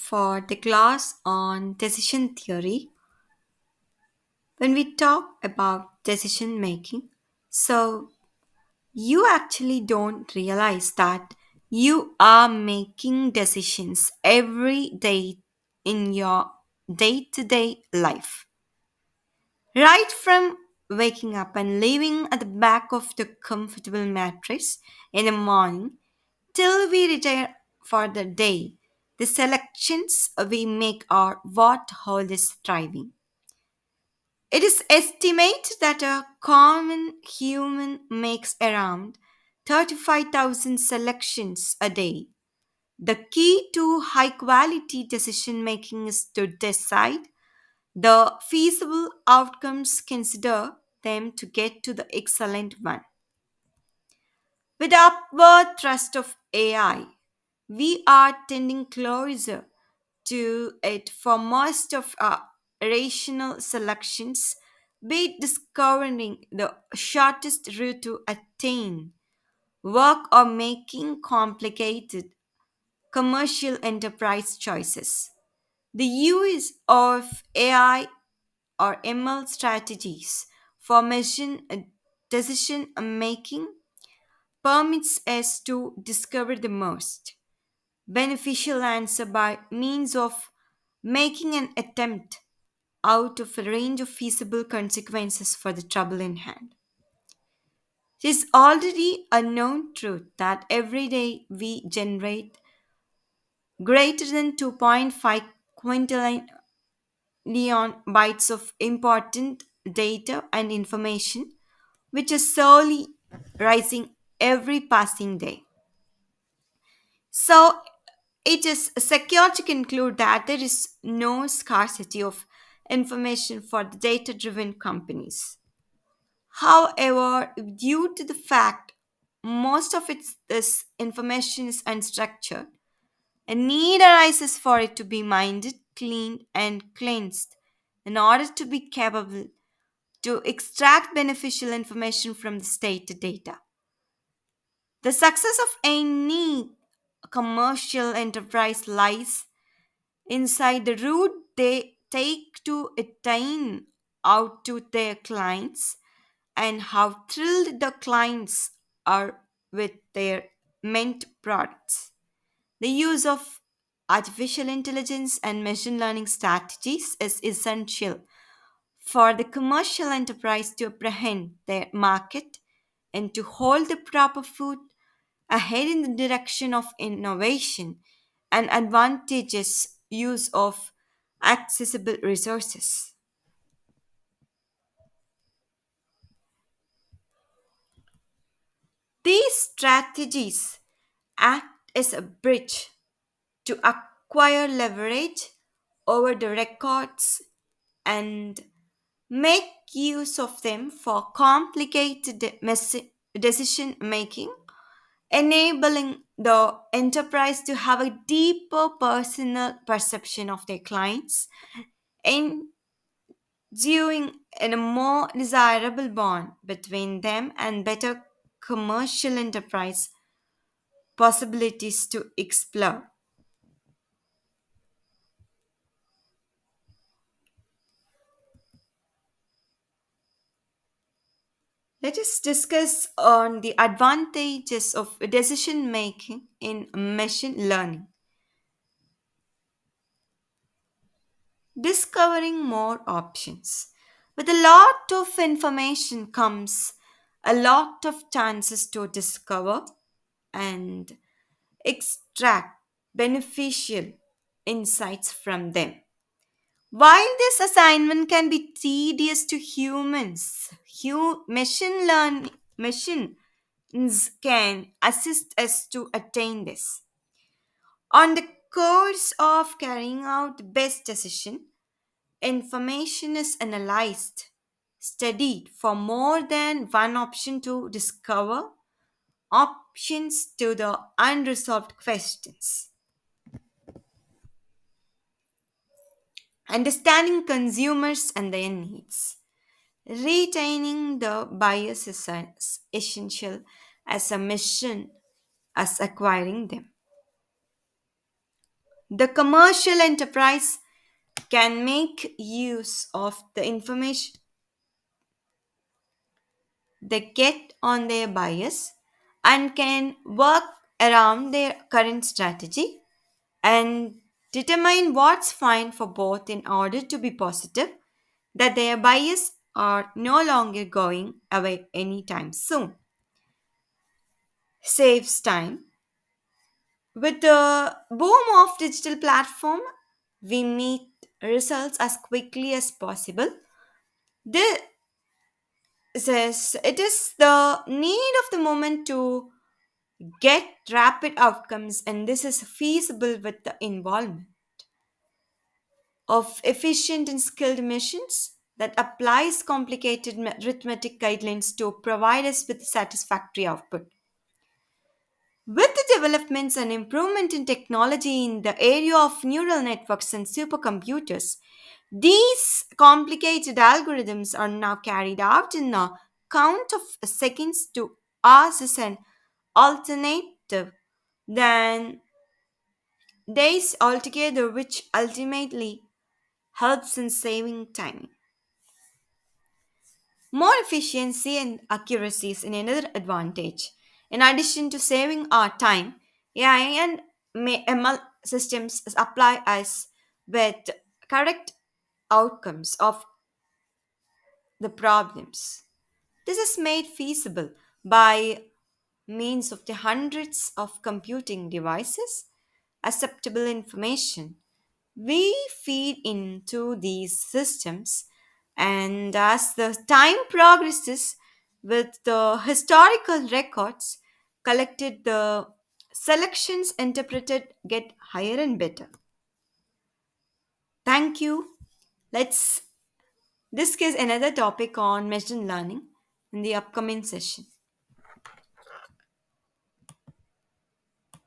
for the class on decision theory. When we talk about decision making, so you actually don't realize that you are making decisions every day in your day to day life. Right from waking up and living at the back of the comfortable mattress in the morning till we retire for the day, the selections we make are what hold us thriving. It is estimated that a common human makes around 35,000 selections a day. The key to high quality decision making is to decide the feasible outcomes, consider them to get to the excellent one. With the upward thrust of AI, we are tending closer to it for most of our rational selections, be discovering the shortest route to attain work or making complicated commercial enterprise choices. The use of AI or ML strategies for machine decision making permits us to discover the most beneficial answer by means of making an attempt out of a range of feasible consequences for the trouble in hand. It is already a known truth that every day we generate greater than 2.5 quintillion bytes of important data and information, which is slowly rising every passing day. So, it is secure to conclude that there is no scarcity of information for the data driven companies. However, due to the fact most of this information is unstructured, a need arises for it to be mined, cleaned, and cleansed in order to be capable to extract beneficial information from the state data. The success of any commercial enterprise lies inside the route they take to attain out to their clients and how thrilled the clients are with their meant products. The use of artificial intelligence and machine learning strategies is essential for the commercial enterprise to apprehend their market and to hold the proper foot ahead in the direction of innovation and advantageous use of accessible resources. These strategies act as a bridge to acquire leverage over the records and make use of them for complicated decision making, enabling the enterprise to have a deeper personal perception of their clients and ensuing in a more desirable bond between them and better commercial enterprise possibilities to explore. Let us discuss on the advantages of decision making in machine learning. Discovering more options. With a lot of information comes a lot of chances to discover and extract beneficial insights from them. While this assignment can be tedious to humans, machines can assist us to attain this. On the course of carrying out the best decision, information is analyzed, studied for more than one option to discover options to the unresolved questions. Understanding consumers and their needs. Retaining the bias is as essential as a mission as acquiring them. The commercial enterprise can make use of the information they get on their buyers and can work around their current strategy and determine what's fine for both in order to be positive that their buyers are no longer going away anytime soon. Saves time. With the boom of digital platform, we meet results as quickly as possible. This is it is the need of the moment to get rapid outcomes, and this is feasible with the involvement of efficient and skilled machines that applies complicated arithmetic guidelines to provide us with satisfactory output. With the developments and improvement in technology in the area of neural networks and supercomputers, these complicated algorithms are now carried out in a count of seconds to hours as an alternative than days altogether, which ultimately helps in saving time. More efficiency and accuracy is another advantage. In addition to saving our time, AI and ML systems apply us with correct outcomes of the problems. This is made feasible by means of the hundreds of computing devices, acceptable information we feed into these systems, and as the time progresses with the historical records collected, the selections interpreted get higher and better. Thank you. Let's discuss another topic on machine learning in the upcoming session.